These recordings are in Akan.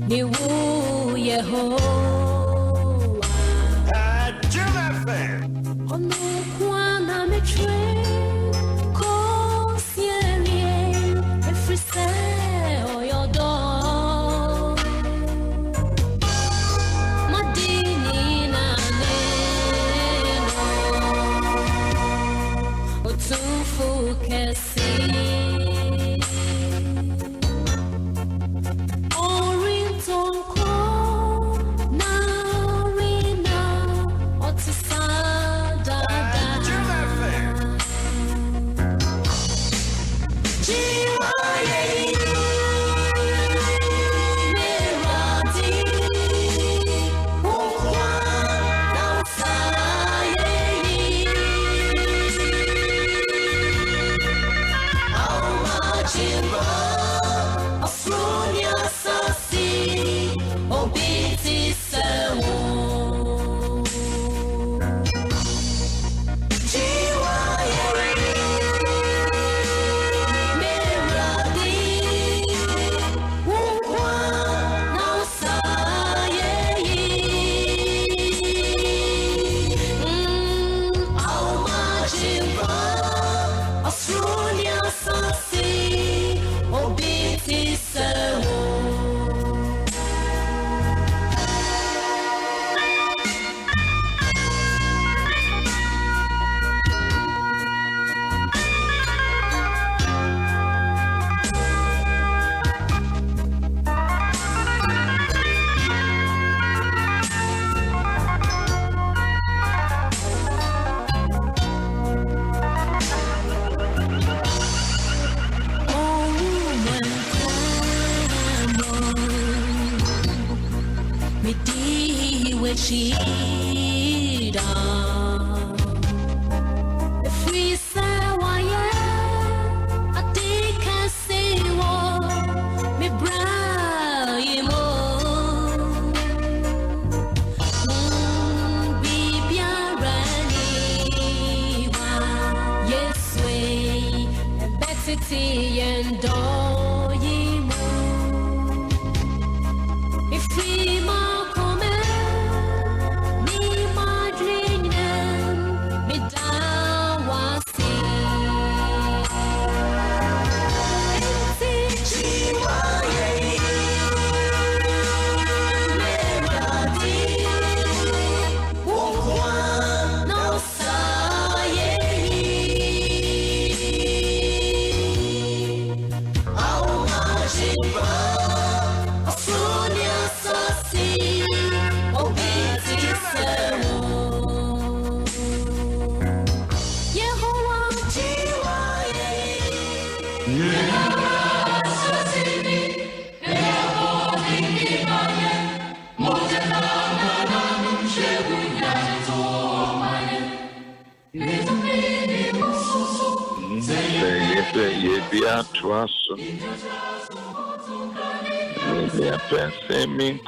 ni wu Yehovah. Adom FM. Ono kwana me train ko sielie efrise oyodo. Madini na neno otufu kesi.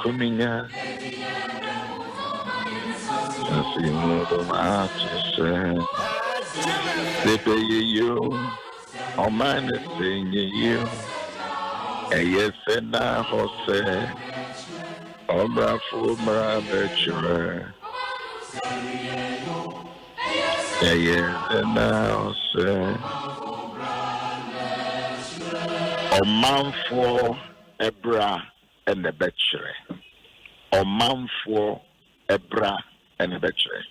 Kuminya, asi mudo matse, sebe you, omane senye you, eyese na hose, obra fumra bechure, eyese na hose, omanfo ebra ene bechure. Omanfo ebra ene bechure.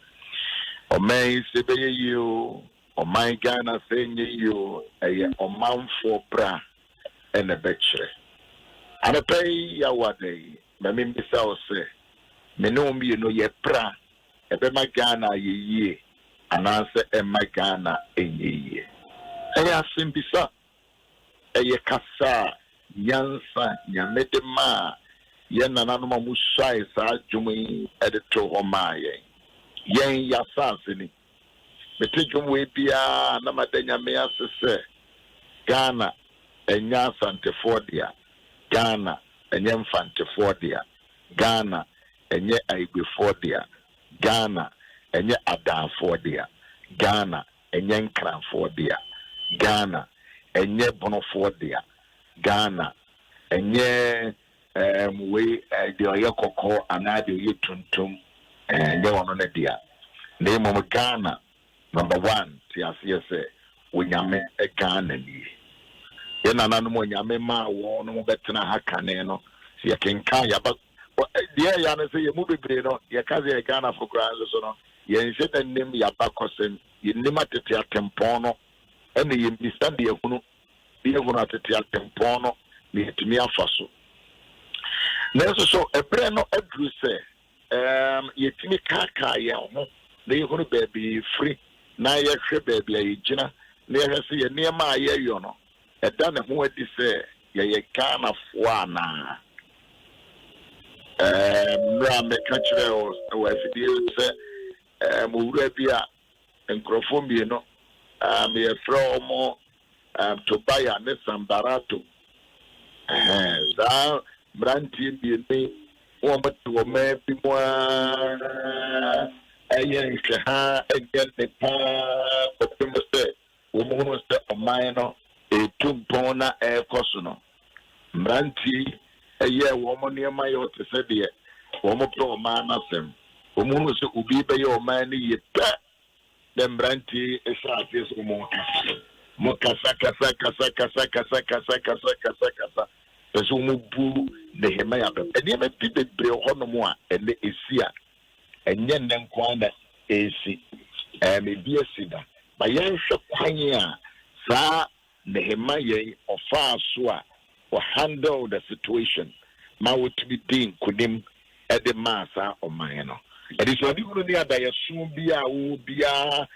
Omai sebe you, omai Ghana senye you, eye omanfo bra ene bechure. Anapei ya wade, memi mbisa ose, menombi you know ye bra, ebe ma Ghana ye, ananse ema Ghana enye. Eye asimbisa, eye kasa, nyansa, nyamedema, yen nananuma musai sa jumi edito homaye. Yen yasasini. Meti jumwe bia na madenya mea sese. Ghana enya santefordia. Ghana enye mfantefordia. Ghana enye aibefordia. Ghana enye adanfordia. Ghana enye nkranfordia. Ghana enye bonofordia. Ghana enye we the oye koko anade oye tuntum and they want on dia name of Ghana number 1 tiasie say onyame e Ghana ni ye na nanu mo nyame ma wo no betena ha kane no se ye kenka ya ba dia ya na say ye mu bebre no ye kaze ye Ghana for grand so no ye nse tanim ya ba kosen ye nima tete atempon no ene ye mista de ehunu de ehunu atete atempon no ne tumi afaso. Neso so ebre no adru se yetimi kaka ye ho na ye hono baby free na ye hwe baby ayi gina na ye hwe se ye niema aye yo no eda ne ho adi se ye Ghana fo ana mra me ka kire o afidie se mo wura bia enkrofo mbie no me fro mo to buy an sambarato za branti mbie o matu me bi mo ayen ha again the pa o timo se o mo no se o man no e tumpon na e koso no branti eye wo mo ne ma yo te se de wo mo pro man na sem o mo no se obi be yo man ni ye ta dem branti e sha ties o mo kasa eso mo bu de hema ya be ene me bi bebre ho no mo a ene esia enye nnen kwa na esi me bi esida ba yen hwe kwan a sa ne hema ye ofa so a or handle the situation ma would be din kunim at the massa o mano it is what you need that you soon be a wo bia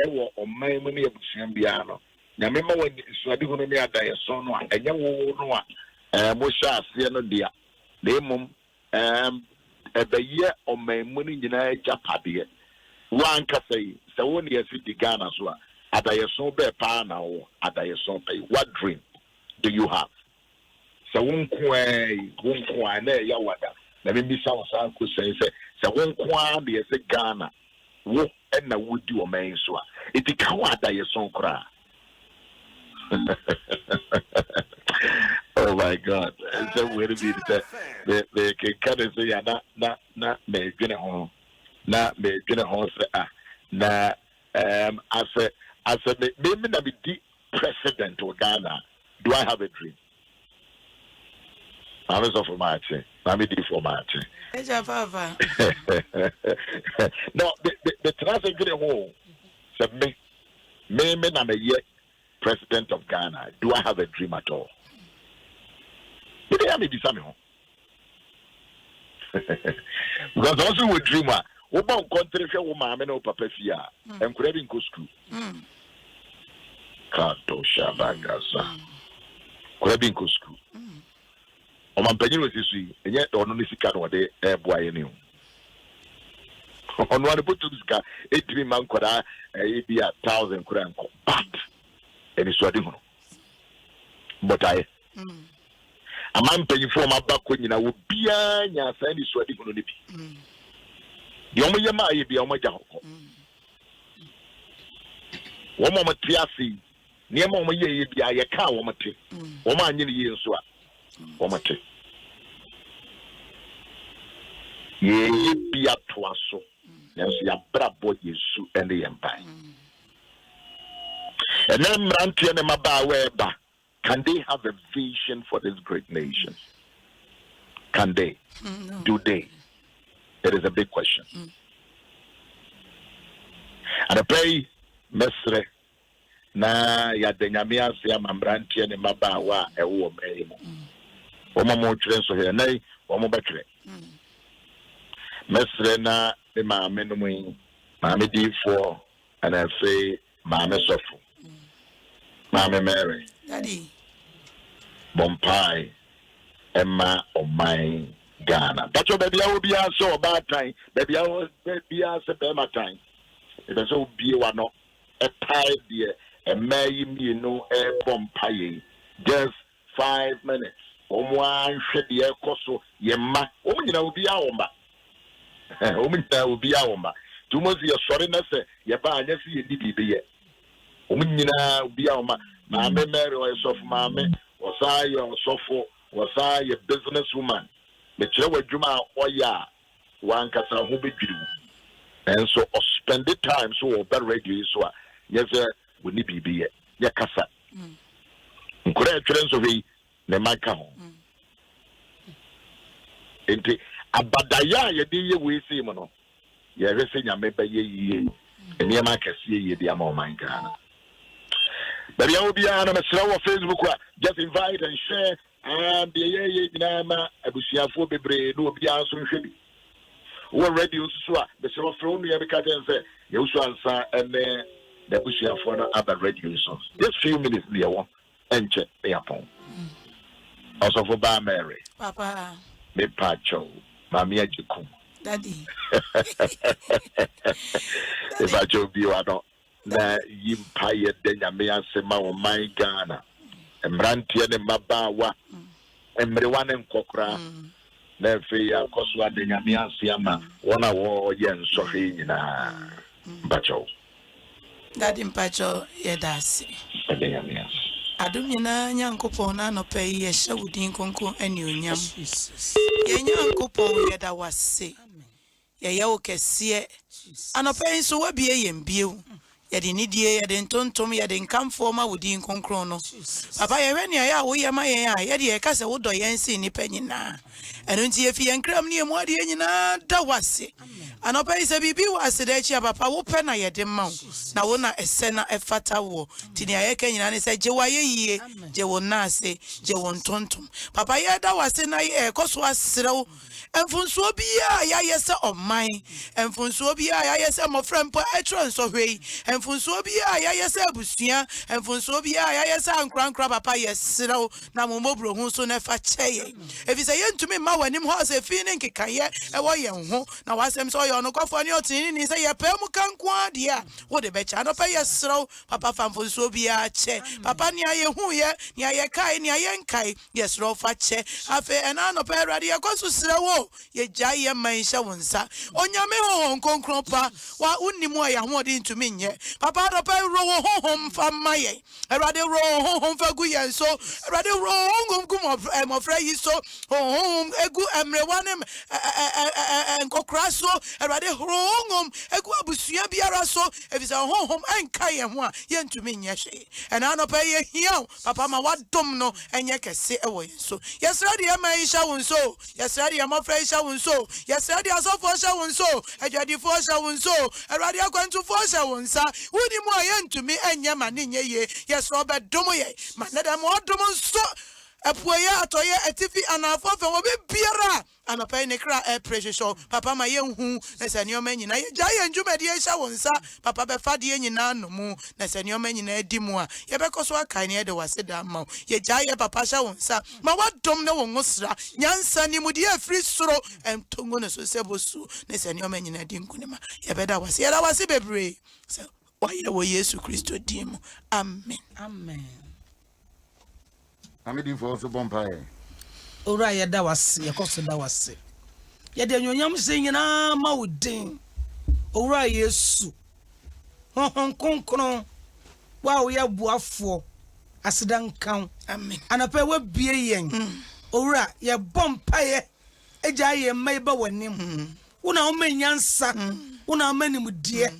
ewo o man mu ne abusuan bia no na me ma woni so ade hu ne ada ye so no a enye wo no a mo sha ase no dia na emum ebeye o man mu ne nyina japade wan ka sei se woni yesi di Ghana so a ada ye so be pa na wo ada ye so pay. What dream do you have? So wonkwa na ya wada na me bi sa wasa ko say wonkwa de se Ghana wo na wodi o man so a iti ka wada ye so kra. Oh my God. So where be the can say ya na me dwene ho say na as a me na be the president of Ghana. Do I have a dream? I'm so for my thing. I'm a for my thing. No, the transit get home. So me I'm a year president of Ghana. Do I have a dream at all? Did they have me some home? Because also with dreamer, we about country share woman no papa fia and could have been go school. Kato Shabagasa. Could have been go school. O man penyin we sisi enye ono ni sika no de boaye ni ono ade botu sika etimi man koda e bi 1,000 kura nko but eni so ade hono but I amam penyin fo ma ba ko nyina wo bia nya sa ni so ade hono ne bi yo mo yema aye bia o mo ja hoko wo mo matiasi ne mo ye bia ye ka wo mate wo ma anyi ni ye nso a Omate. Ye be a twasso. Yes, ya brabo Yesu and the empire. And then Ranti and Mabaweba, can they have a vision for this great nation? Can they? No. Do they? It is a big question. And I pray, Mesre, na ya denyamia siya Mambranti and Mabawa, a woman. Omo mo tren so here nay omo betre mesre na e ma me no mu ma me di for and I say ma me sofo ma me Mary daddy bompai emma o my Ghana but your baby will be so bad time baby will be as a bema time it is so be one no a tie there a may me no e bompai just 5 minutes. Omwan hwede ekoso yemma omnyina obi awomba omnyina obi awomba tumozi ye sori na se ye ba anya se ye di bibi ye omnyina obi awomba ma me Mary o sofu ma me osayo osofo was a businesswoman. The Chewa Juma or ya, one casa who be you. And so, spend the time so better radio is what. Yes, we need to be ya casa. Correct, Trensovi, the Micah. Enti abadaya ye di ye we see mono ye rese nyame ba ye eni ma kase ye di ama man Ghana but ya obi ana me sra wo Facebook just invite and share and ye nyina ma abusuafo bebre no obi anso hwe bi wo radio so a be sra fro no ye be ka den say ye Owusu-Ansah and the abusuafo no other radio so just few minutes there one enche be upon also for ba Mary Papa me pacho mami ajiku daddy if I joke you I don't na yimpaye de nyame asema wo man Ghana emrantie ne mabawa emrewa ne nkokra na fe akoso ade nyame asiama wona wo ye nsohwe nyina pacho daddy mpacho yedasi ade nyame Adom nyina Nyankopon na anɔpa yi yɛhyɛ wo din konko ani onyam. Yɛ Nyankopon yɛda wase. Yɛyɛ wo kɛseɛ. Anɔpa yi nso wabie yɛn bio. Yɛde nidie, yɛde ntontom, yɛde nkamfo ma wo din konkron no. Papa yɛhwɛ nea yɛ a woyɛ ma yɛn a yɛde yɛka sɛ wodɔ yɛn sen nipa nyinaa. Ɛno nti yɛfi yɛn kram ne yɛmu adeɛ nyinaa da wase. Anɔpa yi sɛ biribi wɔ aseda akyi a papa wopɛ na yɛde ma wo. Na wo na ɛsɛ na ɛfata wo. Nti nea yɛka nyinaa ne sɛ gye wo ayɛ yie, gye wo nnaase, gye wo ntontom. Papa yɛda wase na yɛkɔ so asrɛ wo. Mfunsuo biya yɛayɛ sɛ ɔman. Mfunsuo biya yɛayɛ sɛ mmɔfra mpo ɛtwerɛ nsɔhwɛ yi. Mfunsuo biya yɛayɛ sɛ abusua. Mfunsuo biya yɛayɛ sɛ ankorankora papa yɛsrɛ wo na mommɔbro ho so na fa kyɛ yɛn. Ɛfiri sɛ yɛntumi mma w'anim hɔ sɛ fi ne nkekayɛ ɛwɔ yɛn ho na wasɛm sɛ ɔyɛ ɔnokɔfoɔ ne ɔtene ne sɛ yɛpɛ mu ka nko adeɛ a wode bɛkyɛ anɔpɛ yɛsrɛ wo papa fa mfunsuo biya kyɛ. Papa nea yɛhuuyɛ nea yɛkae nea yɛnkae yɛsrɛ wo fa kyɛ. Afei ɛna anɔpɛ Awurade yɛkɔ so srɛ wo yɛgyae yɛ man hyɛ wo nsa. Onyame honhom konkron pa wa wonnimu a yɛahoɔden ntumi nyɛ. Papa anɔpɛ wuro wo honhom fa ma yɛn. Awurade wuro wo honhom fa gu yɛn so. Awurade wuro wo honhom gu mmɔfra yi so. Honhom egu mmerewa ne nkokora so. Awurade wuro wo honhom egu abusua biara so. Ɛfiri sɛ honhom ɛnka yɛn ho a yɛntumi nyɛ hwee. Ɛna anɔpɛ yɛhia wo papa ma wadom no ɛnyɛ kɛse ɛwɔ yɛn so. Yɛsrɛ de yɛma yi hyɛ wo nso. Yɛsrɛ de yɛmmɔfra yi hyɛ wo nso. Yɛsrɛ de asɔfoɔ hyɛ wo nso. Adwadifoɔ hyɛ wo nso. Awurade akwantufoɔ hyɛ wo nsa. Wodi mu a yɛntumi ɛnyɛ ma ne nyɛ yie. Yɛsrɛ ɔbɛdom yɛn. Ma ne dɛm ɔdom nso. Ɛpuoyɛ atɔyɛ atifi anafo fɛ wɔ biara anɔpɛ ne kra ɛprehwehwɛ papa ma yɛnhu na sɛ nneɔma nyinaa yɛgya yɛn dwumadie hyɛ wo nsa papa bɛfa deɛ nyinaa no mu na sɛ nneɔma nyinaa di mu a yɛbɛkɔ so akae ne yɛde wase da ma wo yɛgya yɛ papa hyɛ wo nsa ma wadom ne wo ngosra nyansa nimdeɛ afiri soro ɛntongo ne so sɛ bosu na sɛ nneɔma nyinaa di nkonima yɛbɛda wase yɛda wase bebree sɛ wayɛ wɔ Yesu Kristo din mu amen amen. Amidi for so bompae. Ora ye da wase ye koso da wase. Ye de nyonyam se nyina ma wodin. Ora Yesu. Honhon konkron. Wa wo ye boafo. Aseda nkan. Amen. Anapa wa bie yen. Ora ye bompae. Eja ye mai ba wanim. Una o menyansa. Una manimudie.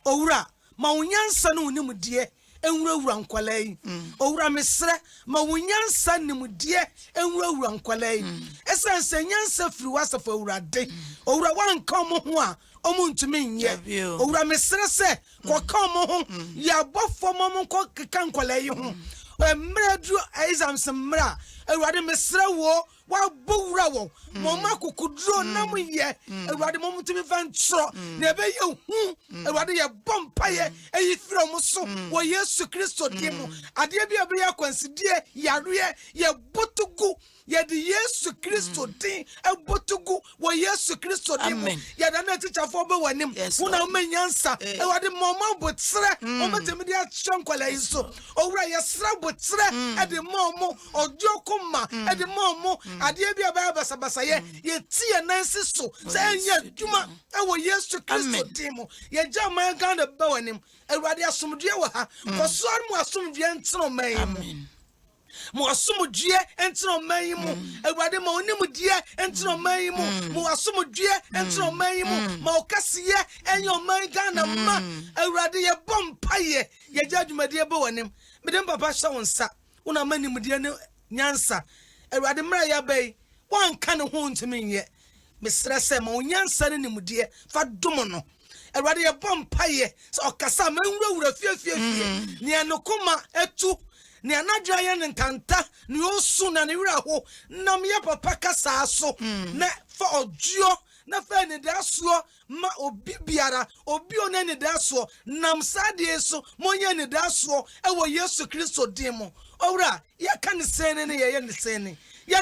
Ora ma wonyansa no wonimudie. Enwurawura nkwala yi owura mesre ma wonyansa nimdie enwurawura nkwala yi esense nyansa firi wasafo awurade owura wanka mo ho a omu ntumi nye owura mesre se koka mo ho ya bofo mo mo ko keka nkwala yi ho emre du exam semra awurade mesre wo wa bowura wo mo makukudro na mo ye awurade mo mutumi vantro na ebe ye hu awurade ye bompaye eyi fira mo so wo Yesu Kristo dimo ade bia bia yakwansidie yare ye botugu ye de Yesu Kristo din ebotugu wo Yesu Kristo dimo ye da na teacher fo be wanim una o manyansa awurade mo ma botsere o matemi dia twankwala yi so owura ye sra botsere e de mo ojokoma e de mo adie bia ba basabasa ye tie nansi so se enye dwuma e wo Yesu Kristo dimo ye jama Ghana ba wanim awurade asomdue wo ha ko so mu asomdue ntro man amen mo asomdue entino mayimu awurade ma onimdie entino mayimu mo asomdue entino mayimu ma okasiye enyo mangana ma awurade ye bompaye ye jadwumade be wonim medem papa hye wonsa una manimdie ne nyansa awurade mra ya bai wanka ne ho ntimi ye mesrɛ sɛ ma onyansa ne nimdie fa dom no awurade ye bompaye so okasa ma nwurawura fiefie ne anokoma etu ni anadwa ye ntanta ni osu na ni wiraho nam ye papa kasa so na fa oduo na fa ni daso ma obi biara obi ona ni daso nam sade so monye ni daso e wo Yesu Kristo dimo owura ye kan sene ne ye ne sene ya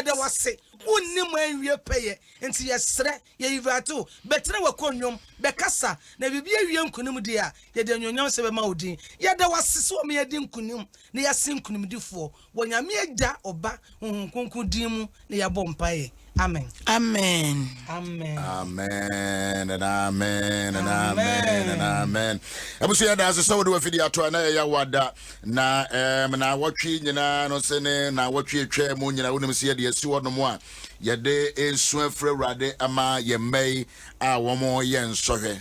da wase unnim anwie peye enti ye sre ye yivato betre wakonwom bekasa na bibia wie nkunim de a ye de nyonyam se be ma odin ye da wase so me ye de nkunim na ye sin nkunim difo wonyame agya oba honhonkonko din mu na ye bompaye amen Amen. amen Amen and amen and amen and amen. Abusu ya da so do afidi ato na ya wada na na watwi nyina no se ne na watwi atwa mu nyina wonim se ye de asi wono mu a ye de ensu afre urade ama ye mai a womo ye nsohwe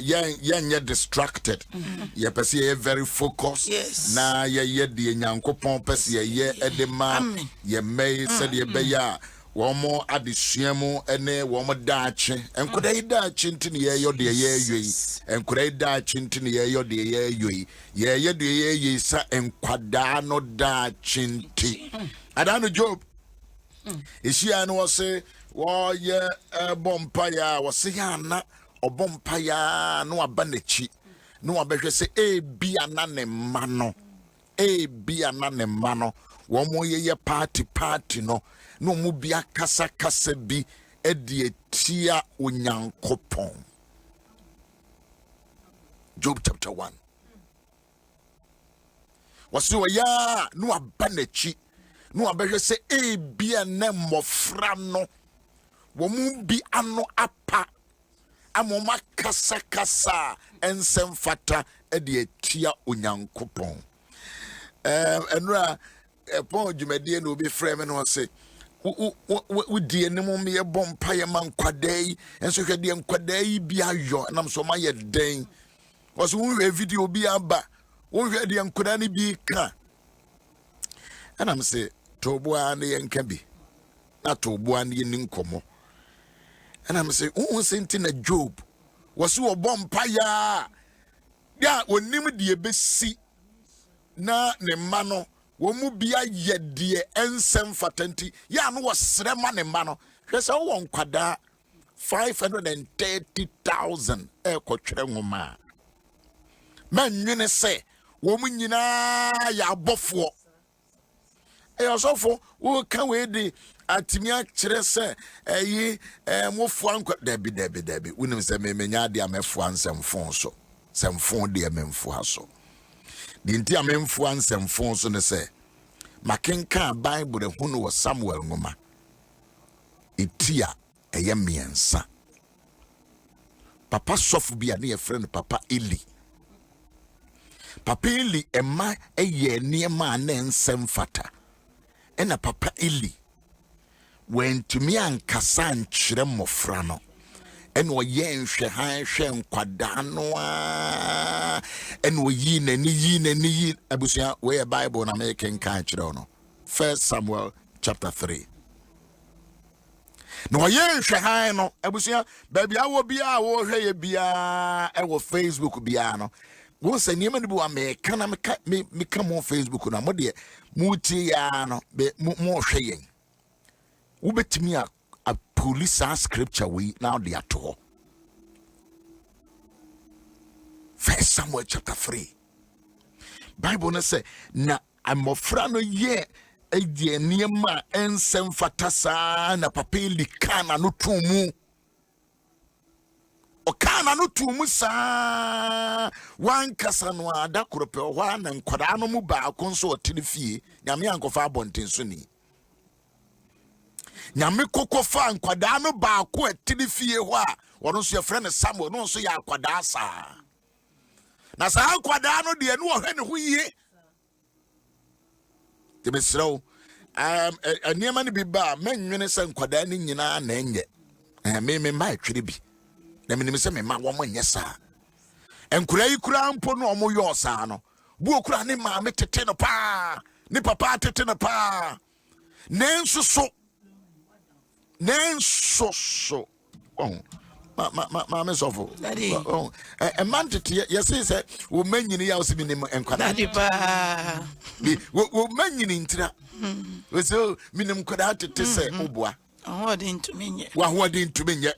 ye distracted ye pese ye very focused na ye de nyankopon pese ye edema ye mai se de be ya womo adesuamu ene womo daache enkodai daache ntini ye yo de ye yoi enkodai daache ntini ye yo de ye yoi ye de ye sa enkwada no daache nti adano Job isia no wose wo ye bompaya wose ya na obompaya no abanechi no abehwe se bia na ne mano bia na ne mano womo ye party no no mu bia kasa bi edi etia onyankopon. Job chapter 1 wasi ya no abanechi no abehwe se bia na mmofra no wo mu bi ano apa amoma kasa ensem fata edi etia onyankopon. Enra pon dwumade na obi frame no se wo die enim me bompa ye man kwadai enso hwede nkwadai bi ayo nam so ma ye den was wo hwe video bi aba wo hwede nkwadai bi ka anam se toboa na ye nka bi na toboa na ye ninkomo anam se wo senti na Job was wo bompa ya onim de ebesi na ne mano wo mu bia yedie ensem fatanti ya no wasrema ne ma no hwese wo nkwada 530,000 ekotwere nwoma manwene se wo mu nyina ya abofo eyosofo wo ka we di atimia kire se eyi mofo ankwa dabi wonim se memenya de amefo ansemfon so semfon de amemfo aso dinti amemfo ansemfon so ne se makenka Bible hunu wa Samuel ngoma etia miensa papa sofu bia ne friend papa Eli ema eye niema na ensem fata ena papa Eli wentumi ankasa nkyere mmofra no ene oye nhwe han hwe nkwada no ene oyi nani abusia we Bible na make nkan kyere no 1 Samuel chapter 3 no oye nhwe han no abusia baby awo bia wo hwe ye bia e wo Facebook bia no wo se niema ni bi wa me kana me ka mo Facebook na mo de muti ya no be mo hwe yen wo betimi a police scripture we now they are to 1 Samuel chapter 3 Bible na say na amofra no ye edie niema ensem fatasa na papeli kana no tumu o kana no tumu sa wan kasa no ada korope o hwa na nkwada no mu ba akonso otini fie nyame ankofa abonten so ni nyame kokofa nkwada no ba ko atini fie ho a wono so ye frɛ Samuel no so ya akwada sa na sa akwada no de no hwe ne ho yie the mesro a near man be bar, men unison quadani in our name yet. And me my tribi. Let me say, my woman, yes, sir. And Kray Kram Pono mo your sano. Bukra ni mamma teteno pa, ni papa teteno pa. Nen so. Oh. Mamma Sofo. Daddy. Oh, a man to yes, said, will many in the house minimum and quadadipa. Will many in tra. Was so minimum quadrate to say, oh, boy. What into me? What into me yet?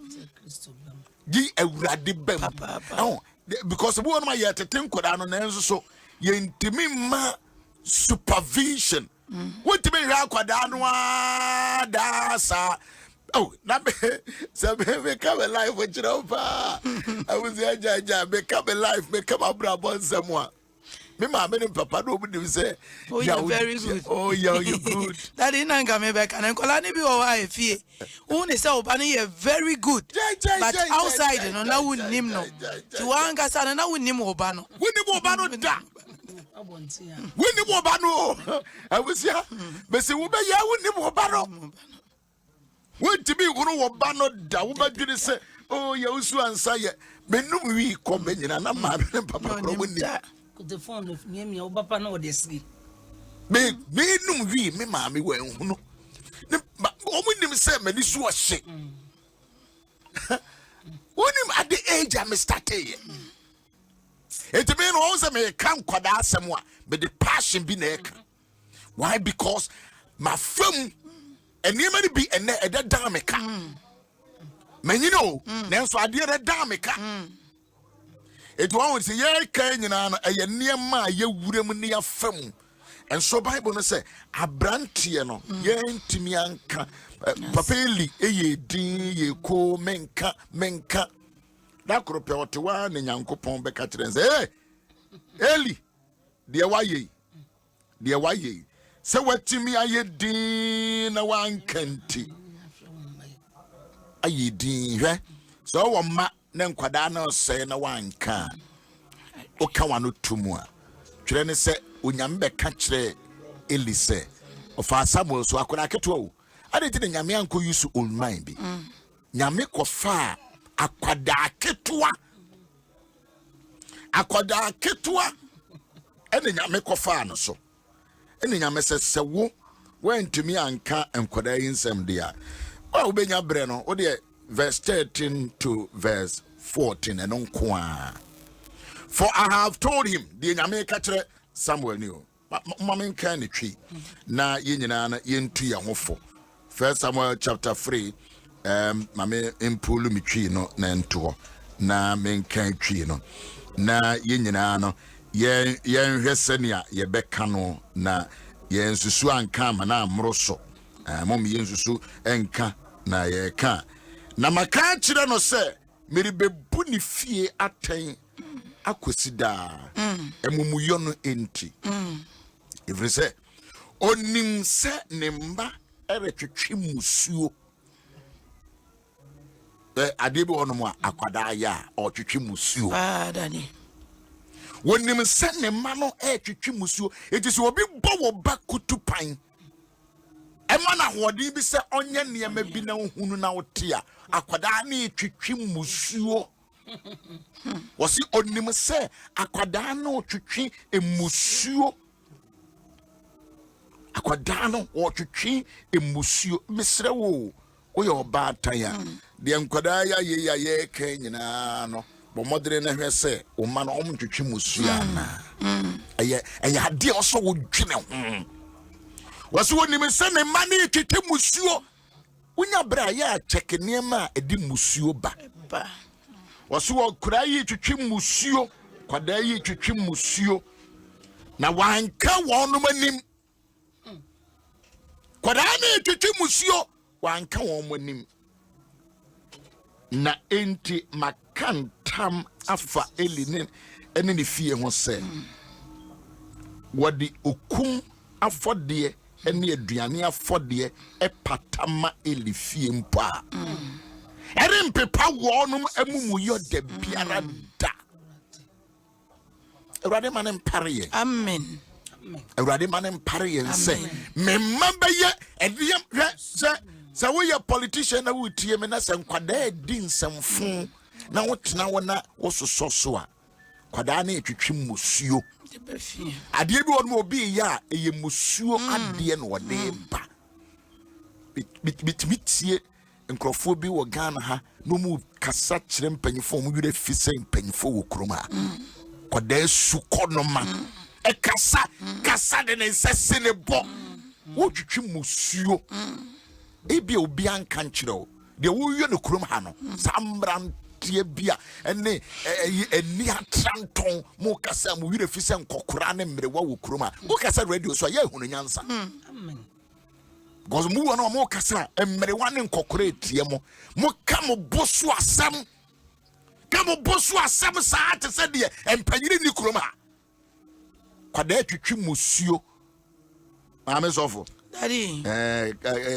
Ye a raddy papa. Oh, because one of my yet a 10 quadrant and so ye intimate supervision. What to be Raquadanwa dasa. Oh, not become a life with you. I was there, become a life, become a brother someone. Me mama and papa nobody say, oh, you're very good. Oh, yeah, you good. That didn't come back and Colani be all I fear. Only so Bunny very good. But outside, you know, now we name no. To one gas and now we name Obano. We name Obano da. We name Obano. I was here. But say, we name Obano. What to be one of Bano da? What did you say? Oh, Yaw Owusu-Ansah. But no, we come in and I'm not papa. The phone of me, your papa, no, they see. Me, no, we, me, mammy, well, no. But only say, me, this was sick. When him at the age I'm starting. It means also me come quad someone, but the passion be neck. Why? Because my film and you may be a that dameka. Man, you know, then so I did a dameka. It won't say, yeah, Kenyan, a near my, you wouldn't near film. And so Bible say, a brantiano, yen to me anka, papeli, ye din, ye ko menka. That could appear to one and young coupon back at and say, hey, Ellie, dear why ye. So what to me, I din a one canty. Aye, din, so a ma. Nen kwadano say na wanka o ka wano tumua twere ne se onyambe ka kire Eli se o fa Samuel so akona keto o ade ti nyame anko use old mind bi nyame ko fa akwada ketoa ene nyame ko fa no so ene nyame se wo wantumi anka enkwada yinsem dia o benya bre no o de verse 13 to verse 14 and on kwa. For I have told him, the Nyame katre Samuel knew. Mamin can tree. Na yinana yentu ya hofo. 1 Samuel chapter 3, mame impulu mi tree no na nto. Na men kan tree no. Na yinana no yen hwesenia ye beka no na yen susu anka ma na amroso. Mom yen susu enka na ye ka. Na maka kire no se meri bebu ni fie aten akosida emumuyo no enti if say onim se ne mba eretwetwe musuo adebi onomo akwada ya o twetwe musuo dani wonim se ne ma no etwetwe musuo etisi obi bo wo ba kutupan ema na hodi bi se onye niema bi na hunu na wotia akwada na etwetwe musuo wasi onim se akwada na otwetwe emusuo akwada na otwetwe emusuo mesre wo ye oba taya de akwada ya ye ka nyina no bo modere na hwe se o ma no omtwetwe musuo ana eye ade oso wo dwene ho wasi wonim se ne ma na etwetwe musuo unya bra ya check niema edi musuo ba wasi wo kura yi twetwe musuo kwada yi twetwe musuo na wanka wonum anim kwada na twetwe musuo wanka wonum anim na enti makantam afa elinen ene ne fie ho se wodi okum afode ene aduane afode epatama elifie mpa ere mpepa wonum amumuyo de biara da erade manem pare amen Awurade ma ne mpare yɛn sɛ memma bɛyɛ ɛdeɛ hwɛ sɛ woyɛ politician na wotie me na sɛ nkwadaa di nsɛmfo na wotena wo na wososɔ so a kwadaa na ɛtwitwi musuo adeɛ bi wɔ no obi yɛ a ɛyɛ musuo adeɛ na wɔde ba bitimitie nkrɔfoɔ bi wɔ Ghana ha no mu kasa kyerɛ mpanyifo mu yure fi sɛ mpanyifo wɔ kurom ha kwadaa su kɔnoma kasa de ne nsɛse ne bɔ wotwitwi musuo ebi obi anka nkyerɛ o de woyɛ no kurom ha no samrantie bia ene eni atranton mo kasa mo yire fi sɛ nkɔkora ne mmerewa wɔ kurom ha wo kasa radio so ya ehunu nyansa amen because mu wɔ no mo kasa mmerewa ne nkɔkora etie mo ka mo boso asɛm saa te sɛ de empanyiri ni kurom ha kwada twitwi musuo ame sofo daddy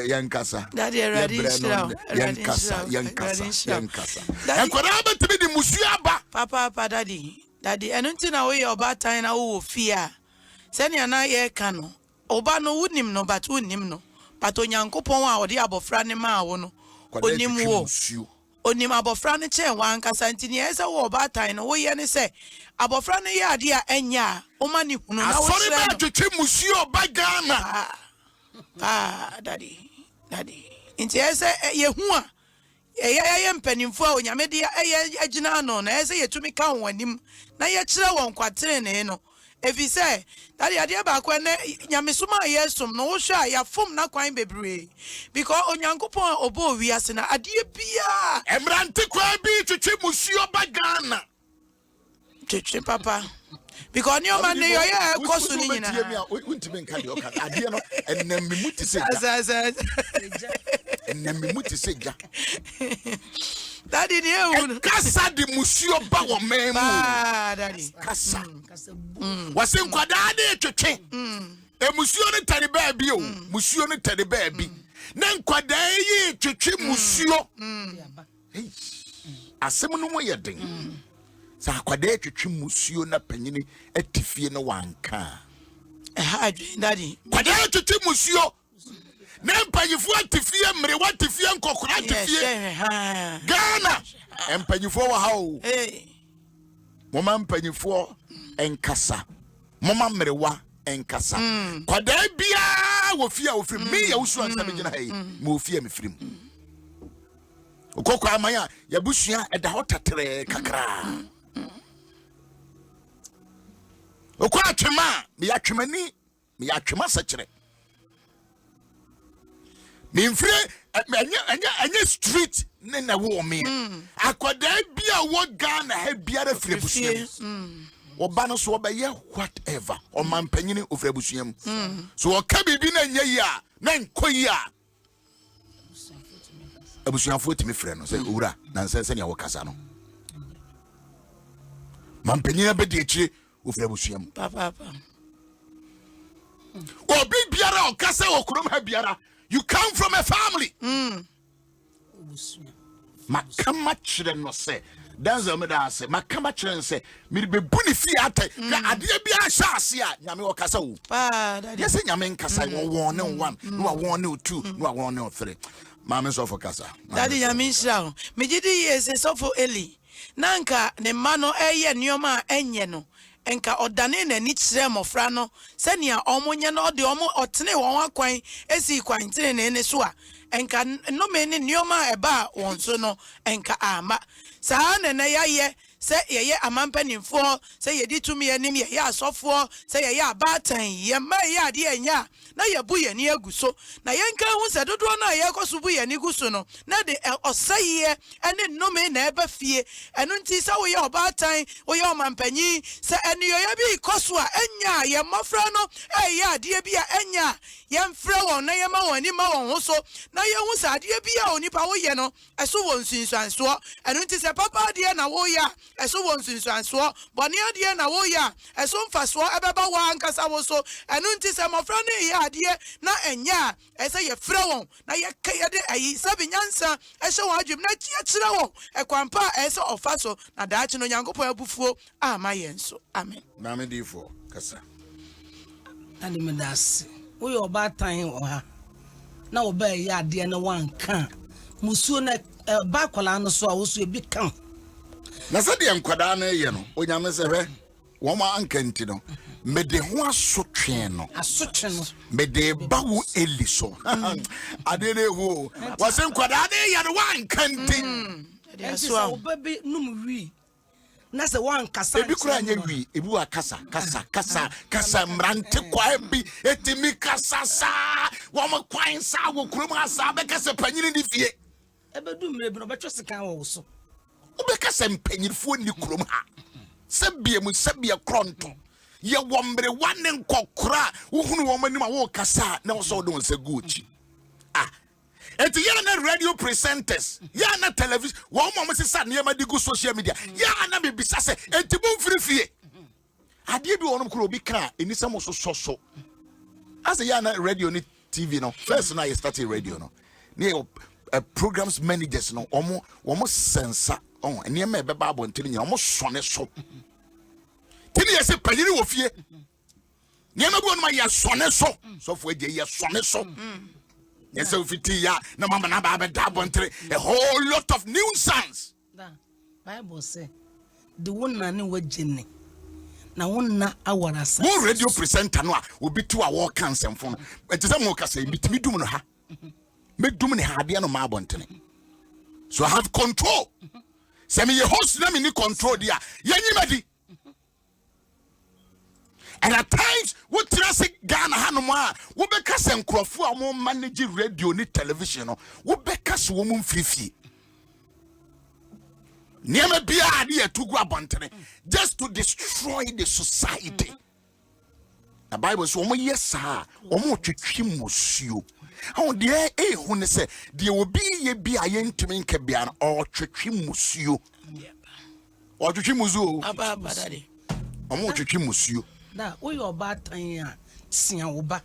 yankasa daddy yankasa enkwada betimi di musuo aba papa daddy eno ntina wo ye obatan na wo fia se ne na ye ka no oba no wunim no but wunim no but onyankopon a ode abofra ne ma wo no onim wo onim abofra ne che wan kasa ntini ese wo obatan no wo ye ne se abofra ne ye ade a enya o ma ne hunu na wo sorry ba twetwe musuo ba Ghana daddy nti ese ye hu a ye mpanimfo a onyame de ye agina no na ese ye tumi ka won anim na ye kire won kwatere ne no efi se daddy ade ba kwa ne nyame soma yesom no wo hwa ya fom na kwan bebre because onyankopon obo wiase na ade bia emrante kwa bi twetwe musuo ba Ghana twetwe papa because ni o man ne yo ya kosu ni nyina untime nka de oka ade no enam mi muti se ja daddy ni ewu kasa de musuo ba wo memu daddy kasa wase nkwada de twetwe musuo ne tare ba bi o musuo ne tare ba bi na nkwada yi twetwe musuo asem no mo ye den sa kwada twetwe musuo na panyini atifie no wanka adwen daddy kwada twetwe musuo na mpanyifo atifie mre watifie nkokora atifie Ghana mpanyifo wa ha o moma mpanyifo enkasa moma mrewa enkasa kwada bia wo fia wo firi me ya Owusu-Ansah begina ha yi mo fia me firim okokwa amanya ya busua eda hotatere kakra okwa atwema me ya twema sakire minfre anya street ne na wo me akwada bia wo Ghana ha biara fire busua oba no so obaye whatever o mampanyini ofire busua mu so o ka bibi na nya yi a na nkoyi a abusuafo timi frɛ no sɛ owura na nsɛnsɛ ne wo kasa no mampanyina bedi akire ofire busua mu papa obi biara o kasa wo krom ha biara you come from a family makama kyerɛ no sɛ danza me da ase makama kyerɛ no sɛ me be buni fi atai na ade bia hya ase a nyame wo kasa wo daddy yes nyame nkasa wo ne 1 no wo ne 2 no wo ne 3 mama so for kasa daddy nyame nhyira me gidi yese so for Eli nanka ne ma no eye nioma a enye no enka odane na ni kyerɛ mofra no sɛnea ɔmonye no ɔde ɔmo ɔtene wɔn akwan esi kwan tene ne so a enka no me ne nioma eba wɔn so no enka ama saa na yɛyɛ sɛ yɛyɛ amampanimfo sɛ yɛdi tumi anim yɛyɛ asɔfo sɛ yɛyɛ abatan yɛma yɛ ade anya na yɛbu yɛni aguso na yɛnka hu sɛ dodo na yɛkɔso bu yɛni guso no na de ɔsɛyɛ ɛne nnome na ɛba fie ɛno nti sɛ woyɛ ɔbaatan woyɛ ɔmampanyi sɛ ɛniyɔyɛ bi kɔso a anya yɛ mmɔfra no ɛyɛ adeɛ bi a anya yɛmfrɛ wɔn na yɛma wɔn ani ma wɔn ho so na yɛhu sɛ adeɛ bi a onipa woyɛ no ɛso wɔ nsunsuansoɔ ɛno nti sɛ papa adeɛ na woyɛ a ɛso wɔ nsunsuansoɔ bɔne adeɛ na woyɛ a ɛso mfasoɔ ɛbɛba wɔ ankasa wo so ɛno nti sɛ mmɔfra no yɛ adeɛ na ɛnyɛ a ɛsɛ yɛfrɛ wɔn na yɛde ayi sɛbi nyansa ɛhyɛ wɔn adwum na kyerɛ wɔn ɛkwan pa a ɛsɛ ɔfa so na daakye no Nyankopɔn abufuo ama yɛn so amen na me di for kasa and me das we oba tan o ha na oba ya ade na wan kan musuo na ba kwala no so a wo so e bi kan na se de enkwada na ye no onyame se hwe wo ma ankanti no me de ho asotwe no me de bawo eliso ade ne ho wa se enkwada na ye no wan kanti de so oba bi num wi na se wan kasa ebi kura nya wi ebi wa kasa mrante kwa bi etimi kasa sa wo ma kwan sa wo kurum asa be kasa panyini di fie ebedu mre bi no be twese wo so wo be kasa mpanyirfo ni kurum ha sebie kronto ye wombre wane nkokora wo hunu wo manim a wo kasa na wo so do nse guchi enti ya na radio presenters ya na television wo mo sisa na ma digu social media ya na me bisa se enti bo mfirifie ade bi wonom kro obi kra enisam so ase ya na radio ni TV no first na you started radio no ne programs managers no omo sensa ene ma be ba bontini nya omo sone so tini yesi panyiri wo fie ne ma bi wonom ya sone so fo eje ya sone so yes, so ya na mama na ba a whole lot of nuisance. The Bible say the one na ne wagene na one na awara sa. Wo radio presenter no a obi to a war cancer phone. Enti say mo ka say bitimi dum no ha. Me dum ne ha de no ma abontene. So I have control. Say me host na me ni control dia. Yanyi madi. And at times, what traffic Ghana Hanoma, we become some crofo among manage radio ni television, we become woman free. Never be idea to go abandon just to destroy the society. The Bible says, "Omo yes sir, omo twetwe musio." How there who say there will be ye be a yentimi kebian or twetwe musio. Or twetwe muzo. Abadade. Omo twetwe musio. Da we your bad time ya tia oba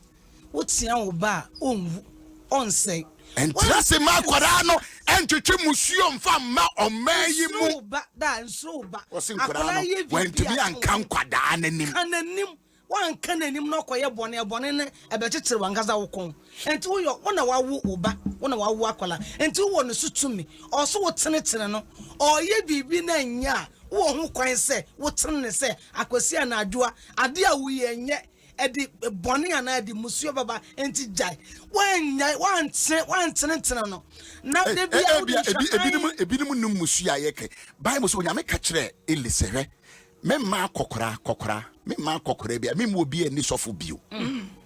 wo tia oba on say and trust ma kwara no entwetwe musuo mfa ma omayi mu da nso ba akwara no wentumi anka nkwada nanim wan kananim no koye bone ne ebetetere wangaza wokon enti wo yo wona wawo oba wona wawo akwala enti wo no sutumi oso wo tenetene no oye bibi na nya wo ho kwan se wo tene se akwasi anadwoa ade a wo yenye edi bone ana edi musuo baba enti jai wan tene no na de bia ebinim num musuo ayeke Bible so nyame ka kire elisere memma kokora memma kokora bia memma obi ani sofo bio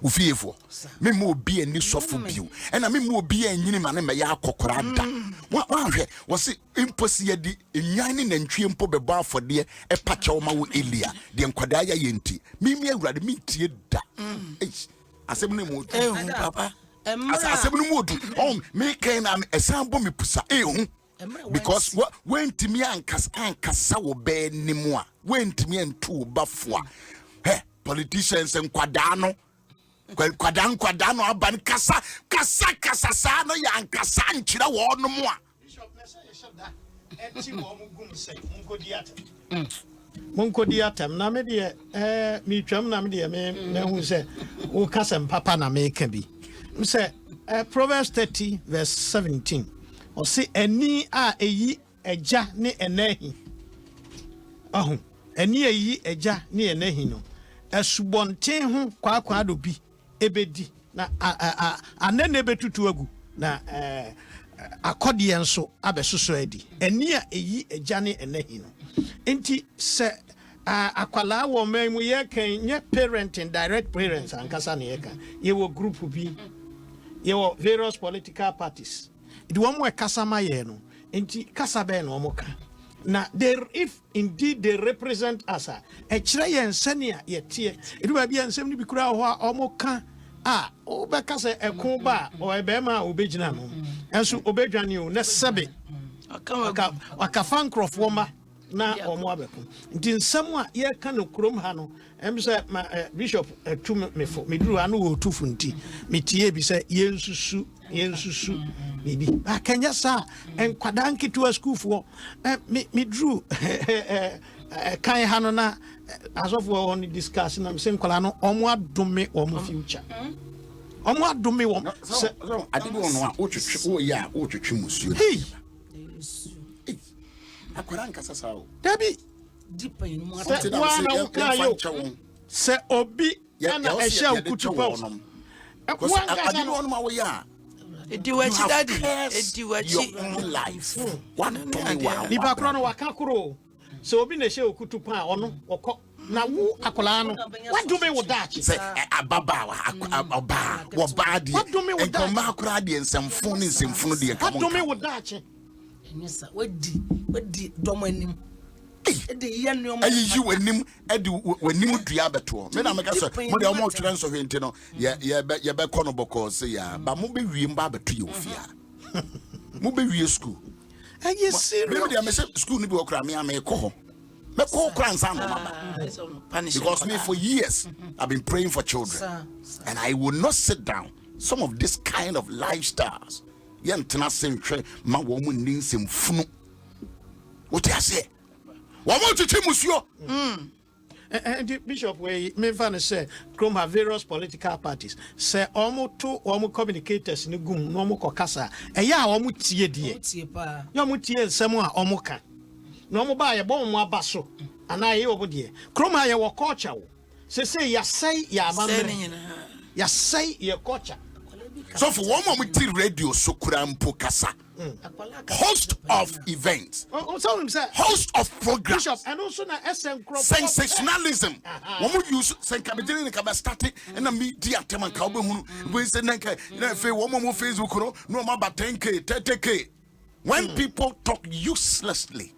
ufiefo memma obi ani sofo bio ena memma obi anyini ma ne me ya kokora da wa hwe wo se imposi di enwan ni nantwie mpo bebo afode e pacha ma wo elia de nkwada ya yenti mimi awurade mintie da asem ne mo papa asem ne mo du me kan na esan bo me pusa because when timi ankasa wo be nimu a when timi entu bafo a politicians nkwada no aban kasa sa no ya ankasa nkyira wo no mu a bishop na say da enti wo mugum say munkodi atem na me de mi twam na me de me hu say wo kasa papa na me ka bi say Proverbs 30 verse 17 o se eni a eyi eja ne enahi eni eyi eja ne enahi no esubonten ho kwakwa do bi ebedi na anene betutu agu na akode enso abesoso adi eni a eyi eja ne enahi no enti se akwala wo memu ye kan nye parenting direct parents ankasa ne ye kan ye wo group bi ye wo various political parties it one more kasama ye no enti kasabe no omoka na if indeed they represent us e kire ye nsane a ye tie edu ba bia nsem ni bi kura ho a omoka obeka se ekon ba o ebe ma obegina no enso obedwane o na sebe aka fan crofo ma na omo abeko nti nsem a ye ka no krom ha no em se Bishop tu me duru anu wo tufu nti metie bi se ye nsusu yensusu bibi akanya sa enkwada nketewa school for me drew kan ha no na asofo on discuss na me nkwala no omo adome omo future omo adome wo so adibo no a otwetwe wo ya otwetwe musuo akwara nkasa sawo dabi deep in mo se obi ana ehye okutupa adibo no ma wo ya Ediwachi daddy. Ediwachi life. One time wow. Ni bakro no waka kro. So obi na hye okutupa a ono okọ na wo akola no. Wadome wo dachi. Say ababa oba wo baadi. Enkoma akora de nsemfo ne nsemfo de kamo. Wadome wo dachi. Enyesa wadi domo anim. Ayi wanim edi wanim dua beto me na meka so mo de omo twere nso hwente no ye be kono boko se ya ba mo be wie mba beto ye ofia mo be wie school ayi serious me de me se school ni bi okra me ko ho me ko okra nsa no maba because me for years I've been praying for children and I will not sit down some of this kind of lifestyles ye ntena senhwe ma wo mu ninsem funu what you say. And Bishop, we me fan say, Chrome have various political parties. Say almost communicators in the gum, no more kokasa. Ya almost tie die. You mutie someone omoka. No more buy a bomb more basso. And I over there. Chrome have your culture. Say ya say ya man. Ya say your culture. So for one moment, radio so kurampo kasa. Host of events, host of programs, Bishop, and also na sensationalism. One would use Sankabidin and Kabastati and a media teman Kabu. We say, one more Facebook, no more but 10K, 30K. When people talk uselessly,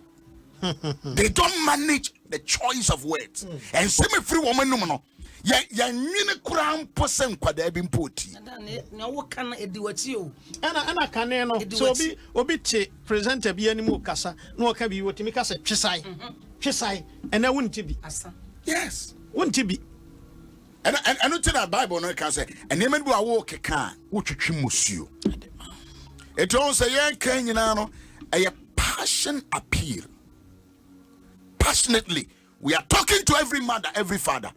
they don't manage the choice of words. And semi free woman, no. Ya nyine kura mposen kwada ebimpoti na wo kan ediwachi o ana kane no so obi che presenter bi animu kasa no ka bi wotimi kasa twesai ena wonti bi asa yes wonti bi and no tell Bible no can say enema bi a wo keka wo twetwe musuo it all say yan kan nyina no a passion appeal passionately we are talking to every mother every father.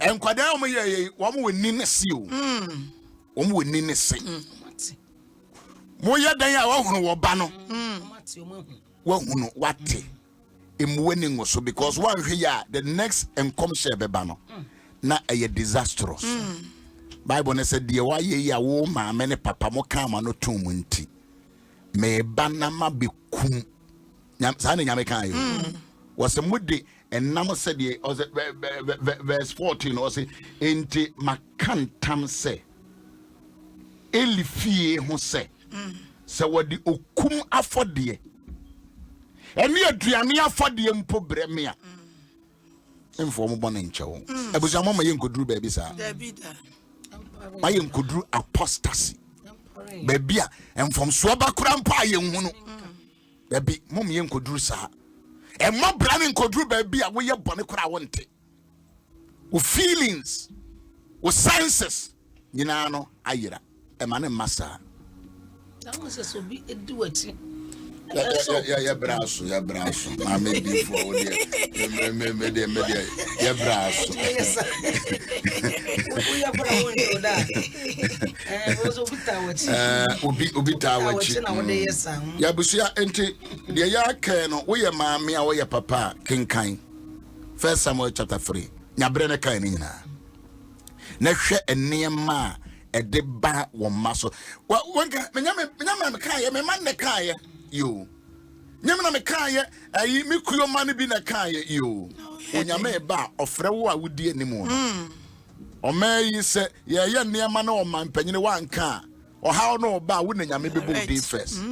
And kwada omo ye wo ni ne se o omo ni ne se mo ye dan a wo hunu wo ba no wo hunu wate emu wani ngoso because one hwe ya the next enkom share be ba no na a disastrous Bible ne said de wa ye ya wo ma me ne papa mo ka ma no tum nti me ba na ma be kum sa ne nyame kan yo was a mudi and Namo said, verse 14, or say, Enti makantam se, Elifie who say, so what the okum affordie, and me a driania for the empobremia. Inform one in chow. I was a moment could do baby, sir. I am could do apostasy. Baby, and from Swaba Crampa, young baby, Mummy could do, sir. And my branding could do baby away your bonnet could I want it. With feelings, with senses, you know, Ayra, a man and master. That was a so be a do it. Yeah, brasso. I may be for yeah, brasso. We are yeah, but see, enti the ya can we are mammy or your papa, King Kind. First Samuel chapter 3. Nabrena Kainina. Next share a near ma a deba one muscle. Well, one guy, Menyaman Kaya, my man the Kaya, you. Nyamana Mekaya, I make your money be na Kaya, you. When you may bar or Frewa would be anymore. Or may you say, yeah, near man or man penny one car. Or how no bar wouldn't you maybe book day first?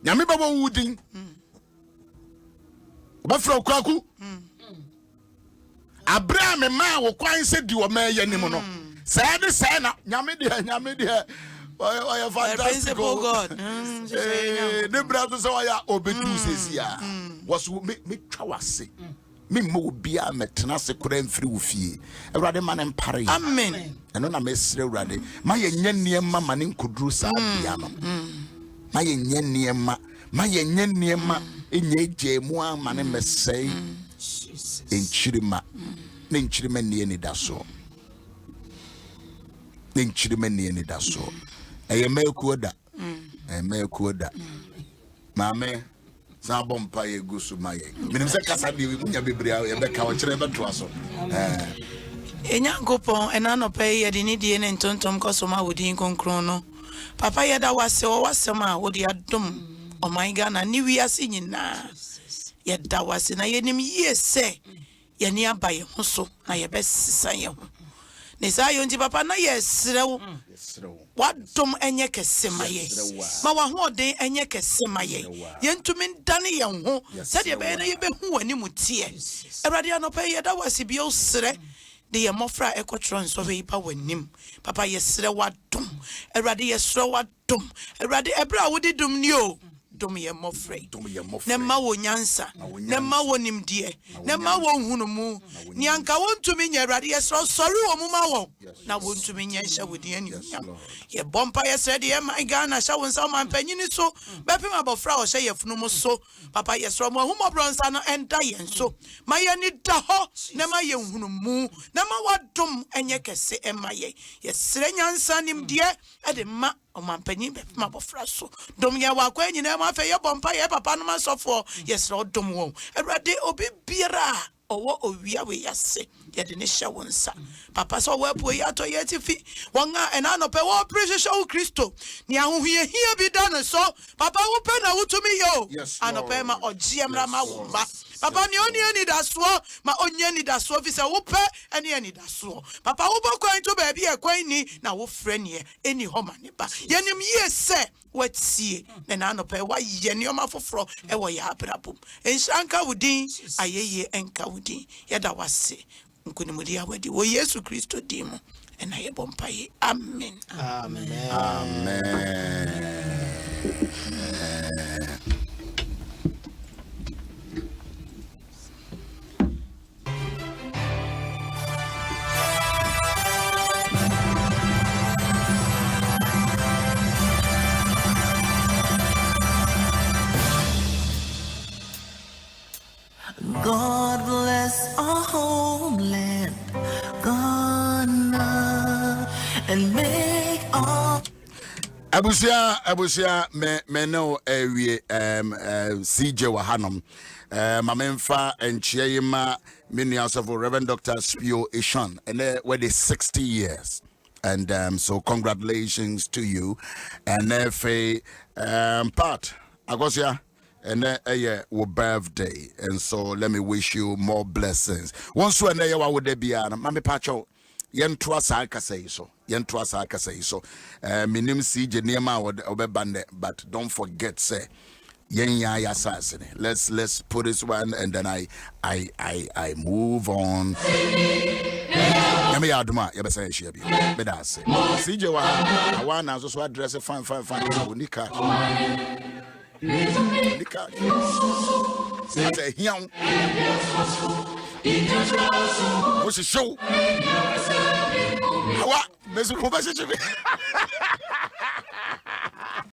Yamiba wooding. But from Kwaku Abraham and Ma will quite said you a mayor anymore. Sad, Yamidia. Oh, fantastic God. The brothers are obeduces here. Was make Chawasi. me mo bia metena se kora mfiri wo fie awurade ma ne mpare amen eno na mesre awurade ma ye nya niema ma ne nkoduru sa bia no ma ye nya niema enye jemu ama ne mesei enchirima ne enchirima ne ni daso ne enchirima ne ni daso eyemekuoda eyemekuoda mame sa bompa ye gusu maye minim se kasa de munya bebria ye beka wo kire beto aso Enyankopon enanope ye de ni die ne ntontom kosoma wodi nkonkron no papa ye da wase o wasema wodi adom oh my God na ni wiase nyina ye da wase na ye nim ye se ye ni abaye ho so na ye besisa ye ho ne sa yo nti papa na ye serewo wadom enye kesema ye ma wa ho den enye kesema ye ye ntumi ndane ye ho se de be na ye be hu wani mutie awrade anope ye da wase bi o sere de ye mofra ekotron so be ipa wanim papa ye sere wadom awrade ye sere wadom awrade ebra wodi dum ni o dom ye mofre ne ma wo nyansa ne ma wo nimdie ne ma wo hunumu ni anka wontumi nya awrade ye sere sori wo mu ma wo na wontumi nya hya wodi ani ye bompa ye sere de ye my Ghana hya wonsa ma mpanyini so bepem abofra o hya ye funumu so papa ye sere mo humobronsa no enda ye nso ma ye ni da ho ne ma ye hunumu ne ma wadom enye kese ema ye sere nyansa nimdie e de ma o mampanyin be ma bofra so dom ye wa kwa nyina ma fe ye bompa ye papa no ma sofo ye sere dom wo awrade obi biara owo owia we yase ye de ne hya wonsa papa so wa pu ye to ye tifi wonga ena no pe wo precious o Kristo ni ahohie hia bi da no so papa wo pe na wutumi yo anope ma ogie mra ma wo ba papa ni oni ani da so ma onye ani da so fi se wo pe ani ani da so papa wo bokwan to ba bi e kwan ni na wo frɛ ne eni homa ne ba yenim ye se watie na anope wa ye ne oma foforo e wo ya abrabom enshanka wudin ayeye enka wudin ye da wase nkunimudi awadi wo Yesu Kristo dimo ena ye bompaye amen amen amen God bless our homeland, Ghana, and make all. Abusia me no ewie CJ Wahanom mamenfa enchiema minias of Reverend Dr. Spio Ishan and where they 60 years and so congratulations to you and part Agosia and your birthday and so let me wish you more blessings once when you would there be mami pacho yentua sa aka say so minim CJ niema obebande but don't forget say yenya yasasine let's put this one and then I move on yami aduma yebesa ehia bi me da say CJ wa na so address fine unika that's a young what's the show what Messi